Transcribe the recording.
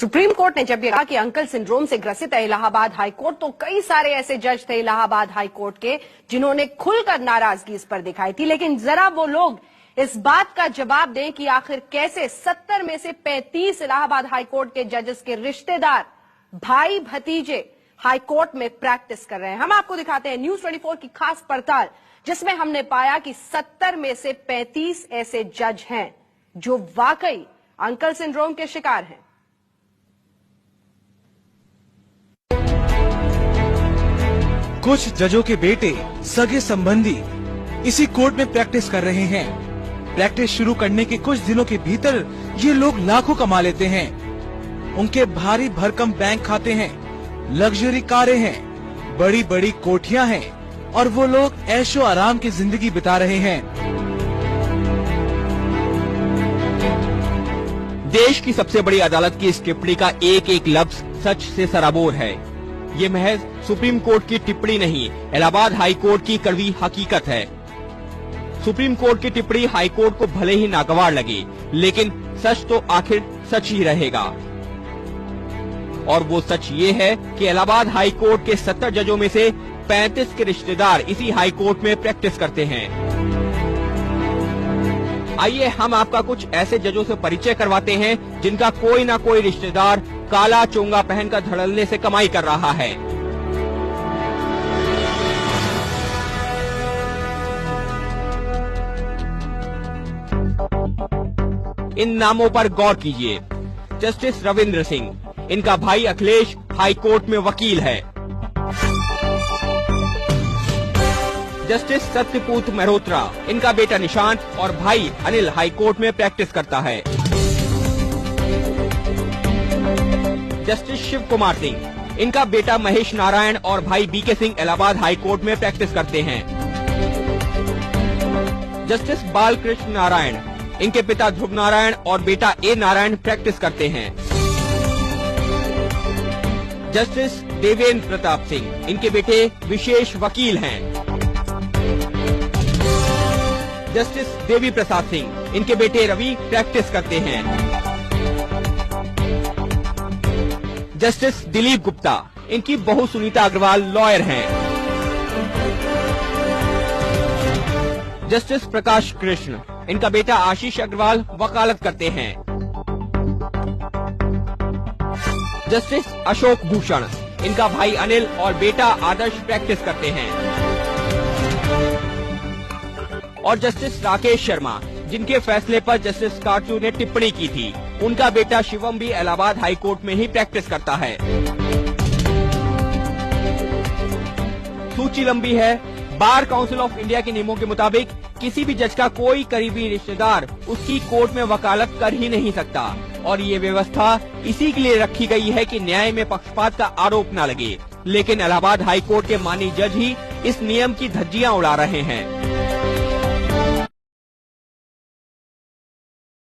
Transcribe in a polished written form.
Supreme court ने जब ये कहा कि अंकल सिंड्रोम से ग्रसित है इलाहाबाद हाई कोर्ट, तो कई सारे ऐसे जज थे इलाहाबाद हाई कोर्ट के जिन्होंने खुलकर नाराजगी इस पर दिखाई थी। लेकिन जरा वो लोग इस बात का जवाब दें कि आखिर कैसे 70 में से 35 इलाहाबाद हाई कोर्ट के जजेस के रिश्तेदार भाई भतीजे हाई कोर्ट में प्रैक्टिस कर रहे हैं। हम आपको दिखाते हैं न्यूज 24 की खास पड़ताल, जिसमें हमने पाया कि 70 में से 35 ऐसे जज हैं जो वाकई अंकल सिंड्रोम के शिकार हैं। कुछ जजों के बेटे सगे संबंधी इसी कोर्ट में प्रैक्टिस कर रहे हैं। प्रैक्टिस शुरू करने के कुछ दिनों के भीतर ये लोग लाखों कमा लेते हैं। उनके भारी भरकम बैंक खाते हैं, लग्जरी कारें हैं, बड़ी बड़ी कोठियां हैं और वो लोग ऐशो आराम की जिंदगी बिता रहे हैं। देश की सबसे बड़ी अदालत की इस टिप्पणी का एक एक लफ्ज सच से सराबोर है। ये महज सुप्रीम कोर्ट की टिप्पणी नहीं, इलाहाबाद हाई कोर्ट की कड़वी हकीकत है। सुप्रीम कोर्ट की टिप्पणी हाई कोर्ट को भले ही नागवार लगे, लेकिन सच तो आखिर सच ही रहेगा। और वो सच ये है कि इलाहाबाद हाई कोर्ट के 70 जजों में से 35 के रिश्तेदार इसी हाई कोर्ट में प्रैक्टिस करते हैं। आइए हम आपका कुछ ऐसे जजों से परिचय करवाते हैं जिनका कोई ना कोई रिश्तेदार काला चोंगा पहनकर धड़ल्ले से कमाई कर रहा है। इन नामों पर गौर कीजिए। जस्टिस रविंद्र सिंह, इनका भाई अखिलेश हाई कोर्ट में वकील है। जस्टिस सत्यपूत मल्होत्रा, इनका बेटा निशांत और भाई अनिल हाई कोर्ट में प्रैक्टिस करता है। जस्टिस शिव कुमार सिंह, इनका बेटा महेश नारायण और भाई BK Singh Allahabad High Court में प्रैक्टिस करते हैं। जस्टिस बालकृष्ण नारायण, इनके पिता ध्रुव नारायण और बेटा ए नारायण प्रैक्टिस करते हैं। जस्टिस देवेंद्र प्रताप सिंह, इनके बेटे विशेष वकील हैं। जस्टिस देवी प्रसाद सिंह, इनके बेटे रवि प्रैक्टिस करते हैं। जस्टिस दिलीप गुप्ता, इनकी बहू सुनीता अग्रवाल लॉयर हैं। जस्टिस प्रकाश कृष्ण, इनका बेटा आशीष अग्रवाल वकालत करते हैं। जस्टिस अशोक भूषण, इनका भाई अनिल और बेटा आदर्श प्रैक्टिस करते हैं। और जस्टिस राकेश शर्मा, जिनके फैसले पर जस्टिस कारचू ने टिप्पणी की थी, उनका बेटा शिवम भी इलाहाबाद हाई कोर्ट में ही प्रैक्टिस करता है। सूची लंबी है। बार काउंसिल ऑफ इंडिया के नियमों के मुताबिक किसी भी जज का कोई करीबी रिश्तेदार उसकी कोर्ट में वकालत कर ही नहीं सकता, और ये व्यवस्था इसी के लिए रखी गई है कि न्याय में पक्षपात का आरोप न लगे। लेकिन इलाहाबाद हाई कोर्ट के माननीय जज ही इस नियम की धज्जियां उड़ा रहे हैं।